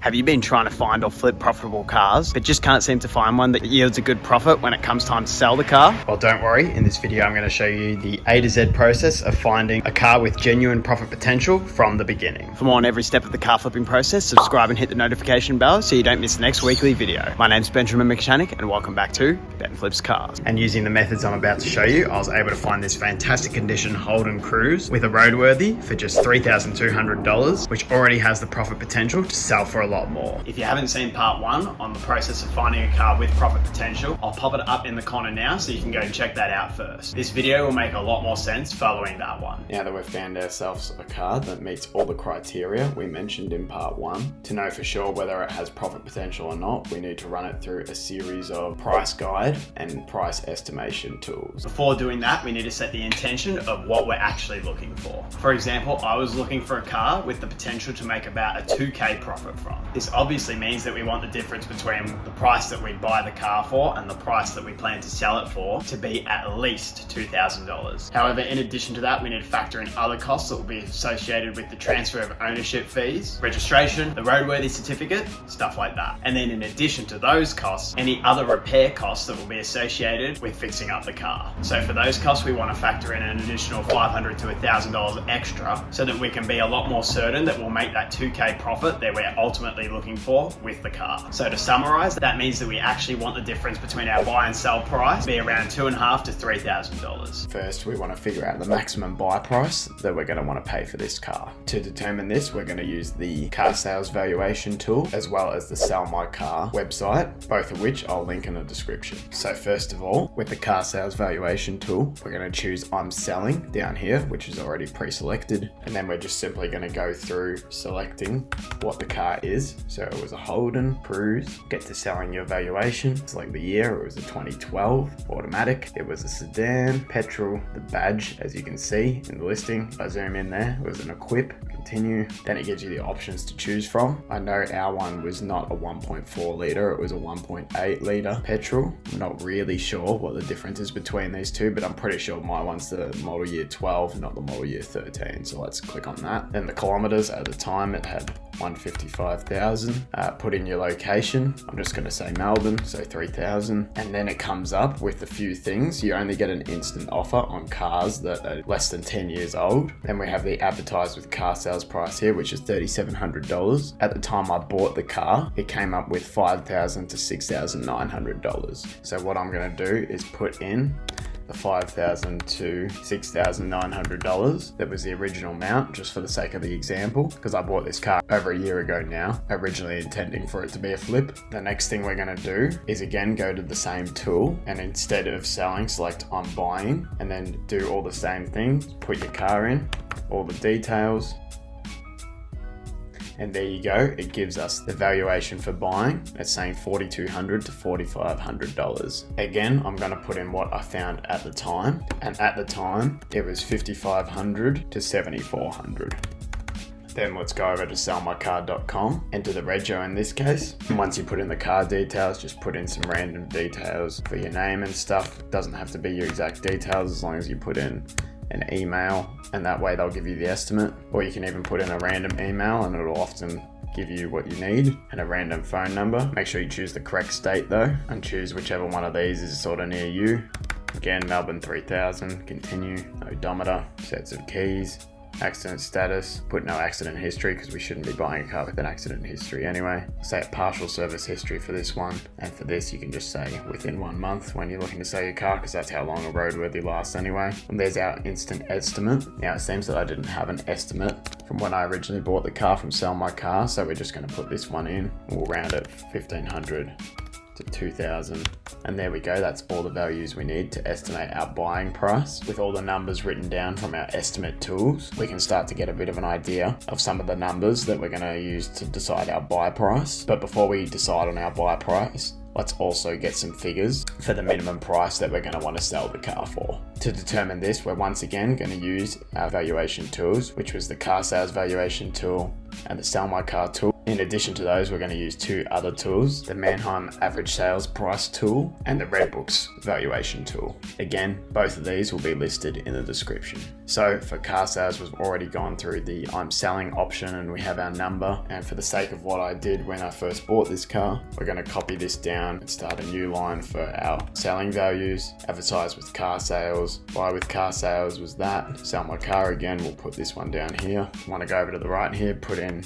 Have you been trying to find or flip profitable cars, but just can't seem to find one that yields a good profit when it comes time to sell the car? Well, don't worry. In this video, I'm going to show you the A to Z process of finding a car with genuine profit potential from the beginning. For more on every step of the car flipping process, subscribe and hit the notification bell so you don't miss the next weekly video. My name's Benjamin Mechanic and welcome back to Ben Flips Cars. And using the methods I'm about to show you, I was able to find this fantastic condition Holden Cruise with a roadworthy for just $3,200, which already has the profit potential to sell for a lot more. If you haven't seen part one on the process of finding a car with profit potential, I'll pop it up in the corner now so you can go and check that out first. This video will make a lot more sense following that one. Now that we've found ourselves a car that meets all the criteria we mentioned in part one, to know for sure whether it has profit potential or not, we need to run it through a series of price guide and price estimation tools. Before doing that, we need to set the intention of what we're actually looking for. For example, I was looking for a car with the potential to make about a 2K profit from. This obviously means that we want the difference between the price that we buy the car for and the price that we plan to sell it for to be at least $2,000. However, in addition to that, we need to factor in other costs that will be associated with the transfer of ownership fees, registration, the roadworthy certificate, stuff like that. And then in addition to those costs, any other repair costs that will be associated with fixing up the car. So for those costs, we want to factor in an additional $500 to $1,000 extra so that we can be a lot more certain that we'll make that 2K profit that we're ultimately looking for with the car. So to summarize, that means that we actually want the difference between our buy and sell price to be around $2,500 to $3,000. First, we want to figure out the maximum buy price that we're going to want to pay for this car. To determine this, we're going to use the Carsales valuation tool as well as the Sell My Car website, both of which I'll link in the description. So first of all, with the Carsales valuation tool, we're going to choose I'm selling down here, which is already pre-selected, and then we're just simply going to go through selecting what the car is. So it was a Holden Cruise. Get to selling your valuation. Select the year. It was a 2012 automatic. It was a sedan, petrol, the badge, as you can see in the listing. If I zoom in there, it was an equip. Continue. Then it gives you the options to choose from. I know our one was not a 1.4 litre, it was a 1.8 litre petrol. I'm not really sure what the difference is between these two, but I'm pretty sure my one's the model year 12, not the model year 13. So let's click on that. Then the kilometres, at the time it had 155,000. Put in your location. I'm just going to say Melbourne, so 3,000. And then it comes up with a few things. You only get an instant offer on cars that are less than 10 years old. Then we have the advertised with car sales price here, which is $3,700. At the time I bought the car, it came up with $5,000 to $6,900. So what I'm going to do is put in the $5,000 to $6,900. That was the original amount, just for the sake of the example, because I bought this car over a year ago now, originally intending for it to be a flip. The next thing we're going to do is again go to the same tool, and instead of selling, select I'm buying, and then do all the same things. Put your car in, all the details, and there you go. It gives us the valuation for buying. It's saying $4,200 to $4,500. Again, I'm going to put in what I found at the time. And at the time, it was $5,500 to $7,400. Then let's go over to sellmycar.com, enter the rego in this case. And once you put in the car details, just put in some random details for your name and stuff. It doesn't have to be your exact details as long as you put in an email, and that way they'll give you the estimate. Or you can even put in a random email and it'll often give you what you need, and a random phone number. Make sure you choose the correct state though, and choose whichever one of these is sort of near you. Again, Melbourne 3000, continue, odometer, sets of keys, accident status, put no accident history because we shouldn't be buying a car with an accident history anyway. Say a partial service history for this one, and for this you can just say within 1 month when you're looking to sell your car, because that's how long a roadworthy lasts anyway. And there's our instant estimate. Now it seems that I didn't have an estimate from when I originally bought the car from Sell My Car, so we're just going to put this one in. We'll round it 1,500 to 2,000, and there we go. That's all the values we need to estimate our buying price. With all the numbers written down from our estimate tools, we can start to get a bit of an idea of some of the numbers that we're going to use to decide our buy price. But before we decide on our buy price, let's also get some figures for the minimum price that we're going to want to sell the car for. To determine this, we're once again going to use our valuation tools, which was the Carsales valuation tool, and the Sell My Car tool. In addition to those, we're going to use two other tools, the Manheim average sales price tool and the Redbooks valuation tool. Again, both of these will be listed in the description. So for Carsales, we've already gone through the I'm selling option and we have our number. And for the sake of what I did when I first bought this car, we're going to copy this down and start a new line for our selling values. Advertise with Carsales, buy with Carsales was that. Sell My Car again, we'll put this one down here. Want to go over to the right here, put in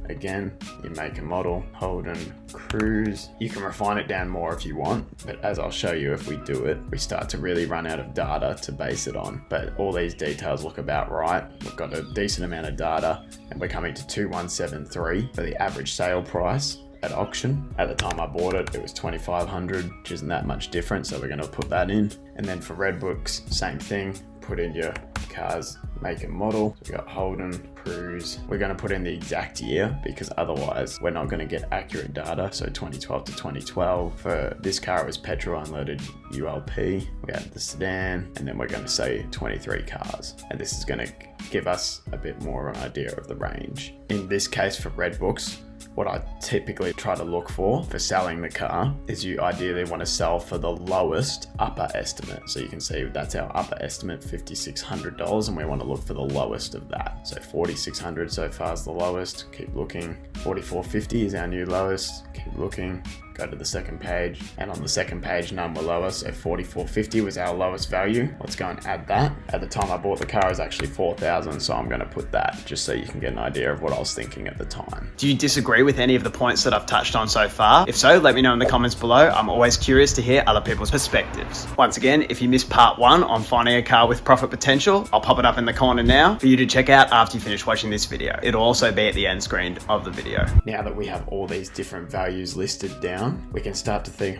again your make and model, Holden Cruise. You can refine it down more if you want, but as I'll show you, if we do it, we start to really run out of data to base it on. But all these details look about right. We've got a decent amount of data and we're coming to 2173 for the average sale price at auction. At the time I bought it, it was 2,500, which isn't that much different, so we're going to put that in. And then for Redbooks, same thing, put in your car's make and model. So we got Holden Cruise. We're going to put in the exact year because otherwise we're not going to get accurate data. So 2012 to 2012. For this car, it was petrol unleaded ULP. We had the sedan, and then we're going to say 23 cars. And this is going to give us a bit more of an idea of the range. In this case for Redbooks, what I typically try to look for selling the car is you ideally want to sell for the lowest upper estimate. So you can see that's our upper estimate, $5,600, and we want to look for the lowest of that. So 4,600 so far is the lowest. Keep looking. 4,450 is our new lowest. Keep looking. Go to the second page, and on the second page none were lower, so 4,450 was our lowest value. Let's go and add that. At the time I bought the car, it was actually 4,000, so I'm going to put that just so you can get an idea of what I was thinking at the time. Do you disagree with any of the points that I've touched on so far? If so, let me know in the comments below. I'm always curious to hear other people's perspectives. Once again, if you missed part 1 on finding a car with profit potential, I'll pop it up in the corner now for you to check out after you finish watching this video. It'll also be at the end screen of the video. Now that we have all these different values listed down, we can start to think,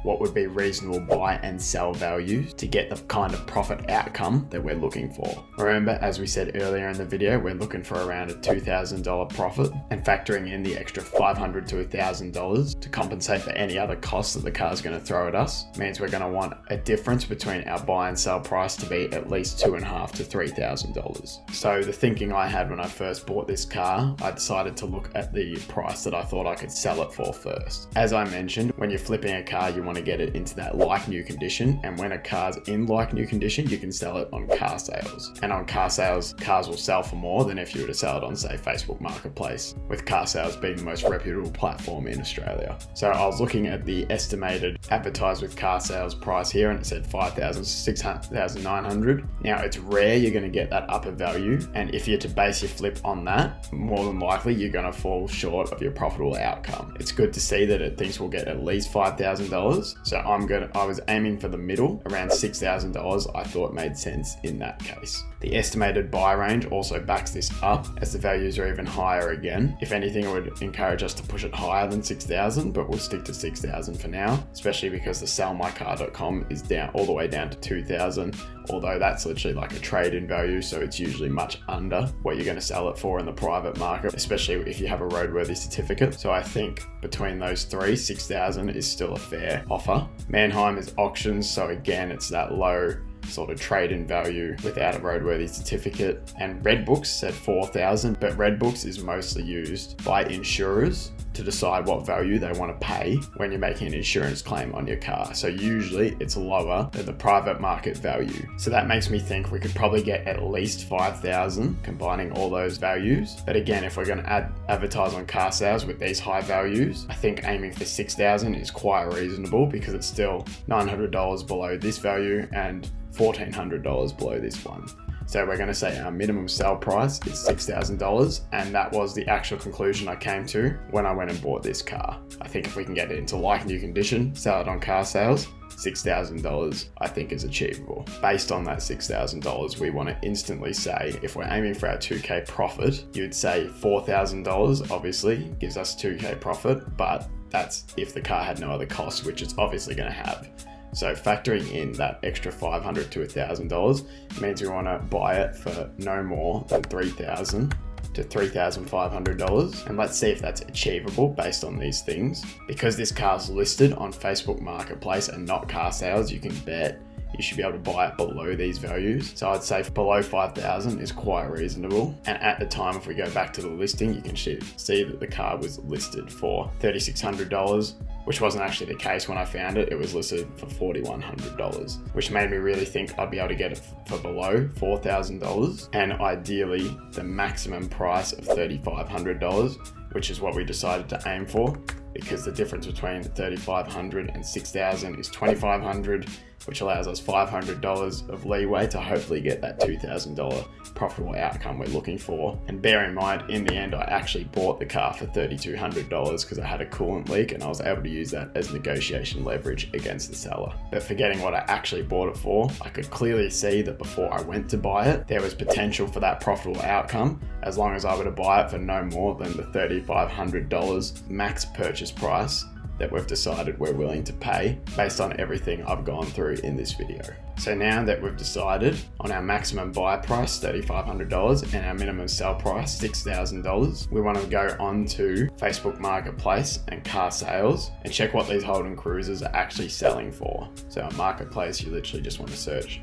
what would be reasonable buy and sell values to get the kind of profit outcome that we're looking for. Remember, as we said earlier in the video, we're looking for around a $2,000 profit, and factoring in the extra $500 to $1,000 to compensate for any other costs that the car's going to throw at us means we're going to want a difference between our buy and sell price to be at least $2,500 to $3,000. So the thinking I had when I first bought this car, I decided to look at the price that I thought I could sell it for first. As I mentioned, when you're flipping a car, you want to get it into that like new condition, and when a car's in like new condition, you can sell it on Carsales. And on Carsales, cars will sell for more than if you were to sell it on, say, Facebook Marketplace, with Carsales being the most reputable platform in Australia. So I was looking at the estimated advertised with Carsales price here, and it said $5,900. Now it's rare you're going to get that upper value, and if you're to base your flip on that, more than likely you're going to fall short of your profitable outcome. It's good to see that it thinks we'll get at least $5,000. So I was aiming for the middle, around $6,000. I thought made sense in that case. The estimated buy range also backs this up as the values are even higher again. If anything, I would encourage us to push it higher than 6,000, but we'll stick to 6,000 for now, especially because the sellmycar.com is down all the way down to 2,000, although that's literally like a trade-in value, so it's usually much under what you're going to sell it for in the private market, especially if you have a roadworthy certificate. So I think between those three, 6,000 is still a fair offer. Manheim is auctions, so again, it's that low sort of trade-in value without a roadworthy certificate. And Redbooks said 4,000, but Redbooks is mostly used by insurers to decide what value they want to pay when you're making an insurance claim on your car. So usually it's lower than the private market value. So that makes me think we could probably get at least 5,000 combining all those values. But again, if we're going to advertise on Carsales with these high values, I think aiming for 6,000 is quite reasonable because it's still $900 below this value and $1,400 below this one. So we're going to say our minimum sale price is $6,000, and that was the actual conclusion I came to when I went and bought this car. I think if we can get it into like new condition, sell it on Carsales, $6,000 I think is achievable. Based on that $6,000, we want to instantly say, if we're aiming for our 2K profit, you'd say $4,000 obviously gives us 2K profit, but that's if the car had no other costs, which it's obviously going to have. So factoring in that extra $500 to $1,000 means we want to buy it for no more than $3,000 to $3,500. And let's see if that's achievable based on these things. Because this car's listed on Facebook Marketplace and not Carsales, you can bet you you should be able to buy it below these values. So I'd say below 5,000 is quite reasonable. And at the time, if we go back to the listing, you can see that the car was listed for $3,600, which wasn't actually the case when I found it. It was listed for $4,100, which made me really think I'd be able to get it for below $4,000, and ideally the maximum price of $3,500, which is what we decided to aim for, because the difference between $3,500 and $6,000 is $2,500, which allows us $500 of leeway to hopefully get that $2,000 profitable outcome we're looking for. And bear in mind, in the end, I actually bought the car for $3,200 because I had a coolant leak, and I was able to use that as negotiation leverage against the seller. But forgetting what I actually bought it for, I could clearly see that before I went to buy it, there was potential for that profitable outcome as long as I were to buy it for no more than the $3,500 max purchase price that we've decided we're willing to pay based on everything I've gone through in this video. So now that we've decided on our maximum buy price, $3,500, and our minimum sell price, $6,000, we want to go on to Facebook Marketplace and Carsales and check what these Holden Cruisers are actually selling for. So on Marketplace, you literally just want to search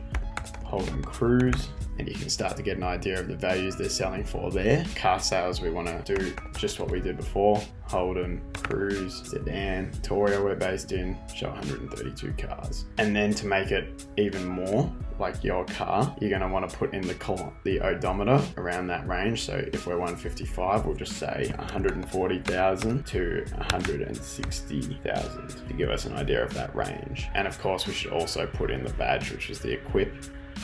Holden Cruise, and you can start to get an idea of the values they're selling for there. Carsales, we want to do just what we did before. Holden, Cruise, Sedan, Victoria we're based in, show 132 cars. And then to make it even more like your car, you're going to want to put in the odometer around that range. So if we're 155, we'll just say 140,000 to 160,000 to give us an idea of that range. And of course, we should also put in the badge, which is the equip,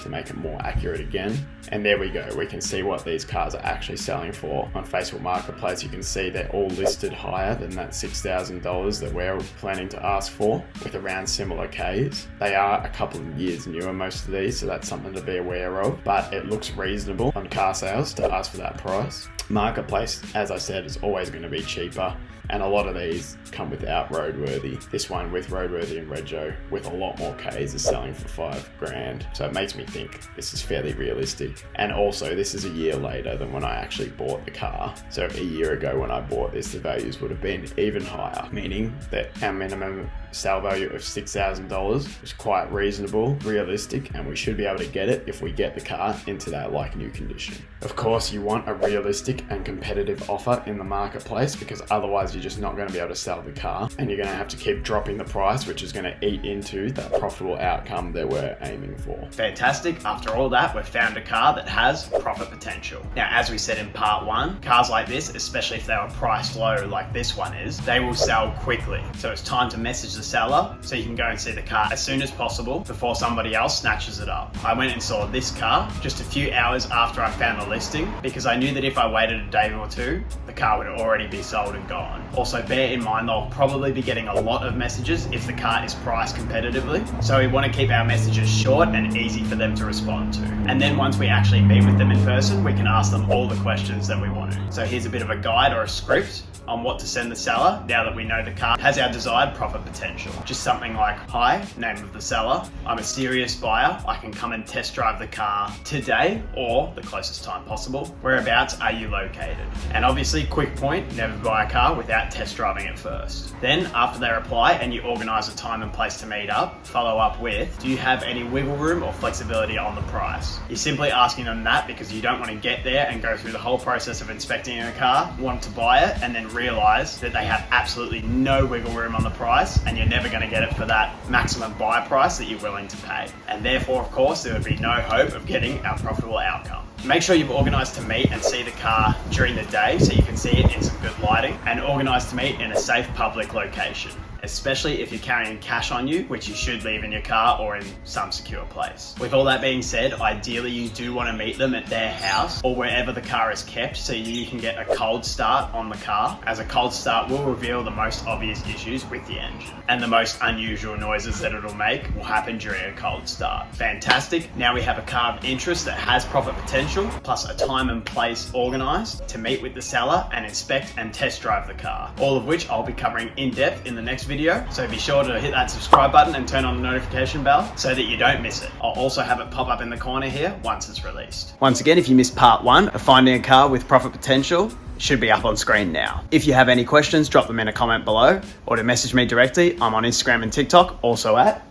to make it more accurate again. And there we go, we can see what these cars are actually selling for. On Facebook Marketplace, you can see they're all listed higher than that $6,000 that we're planning to ask for, with around similar Ks. They are a couple of years newer, most of these, so that's something to be aware of, but it looks reasonable on Carsales to ask for that price. Marketplace, as I said, is always going to be cheaper, and a lot of these come without roadworthy. This one with roadworthy and rego with a lot more Ks is selling for $5,000. So it makes me think this is fairly realistic. And also, this is a year later than when I actually bought the car. So a year ago when I bought this, the values would have been even higher, meaning that our minimum sale value of $6,000 is quite reasonable, realistic, and we should be able to get it if we get the car into that like new condition. Of course, you want a realistic and competitive offer in the marketplace, because otherwise you're just not going to be able to sell the car, and you're going to have to keep dropping the price, which is going to eat into that profitable outcome that we're aiming for. Fantastic. After all that, we've found a car that has profit potential. Now, as we said in part one, cars like this, especially if they were priced low like this one is, they will sell quickly. So it's time to message the seller so you can go and see the car as soon as possible before somebody else snatches it up. I went and saw this car just a few hours after I found the listing, because I knew that if I waited a day or two, the car would already be sold and gone. Also, bear in mind they'll probably be getting a lot of messages if the car is priced competitively, so we want to keep our messages short and easy for them to respond to. And then once we actually meet with them in person, we can ask them all the questions that we want to. So here's a bit of a guide or a script on what to send the seller now that we know the car has our desired profit potential. Just something like, hi, name of the seller, I'm a serious buyer, I can come and test drive the car today or the closest time possible. Whereabouts are you located? And obviously, quick point, never buy a car without test driving it first. Then after they reply and you organise a time and place to meet up, follow up with, do you have any wiggle room or flexibility on the price? You're simply asking them that because you don't want to get there and go through the whole process of inspecting a car, want to buy it, and then realize that they have absolutely no wiggle room on the price, and you're never going to get it for that maximum buy price that you're willing to pay. And therefore, of course, there would be no hope of getting our profitable outcome. Make sure you've organised to meet and see the car during the day so you can see it in some good lighting, and organised to meet in a safe public location, especially if you're carrying cash on you, which you should leave in your car or in some secure place. With all that being said, ideally you do want to meet them at their house or wherever the car is kept so you can get a cold start on the car, as a cold start will reveal the most obvious issues with the engine, and the most unusual noises that it'll make will happen during a cold start. Fantastic. Now we have a car of interest that has profit potential, plus a time and place organised to meet with the seller and inspect and test drive the car, all of which I'll be covering in depth in the next video, so be sure to hit that subscribe button and turn on the notification bell so that you don't miss it. I'll also have it pop up in the corner here once it's released. Once again, if you missed part one of finding a car with profit potential, it should be up on screen now. If you have any questions, drop them in a comment below, or to message me directly, I'm on Instagram and TikTok, also at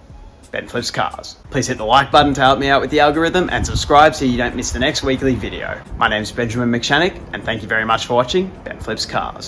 Ben Flips Cars. Please hit the like button to help me out with the algorithm and subscribe so you don't miss the next weekly video. My name is Benjamin McShannock and thank you very much for watching Ben Flips Cars.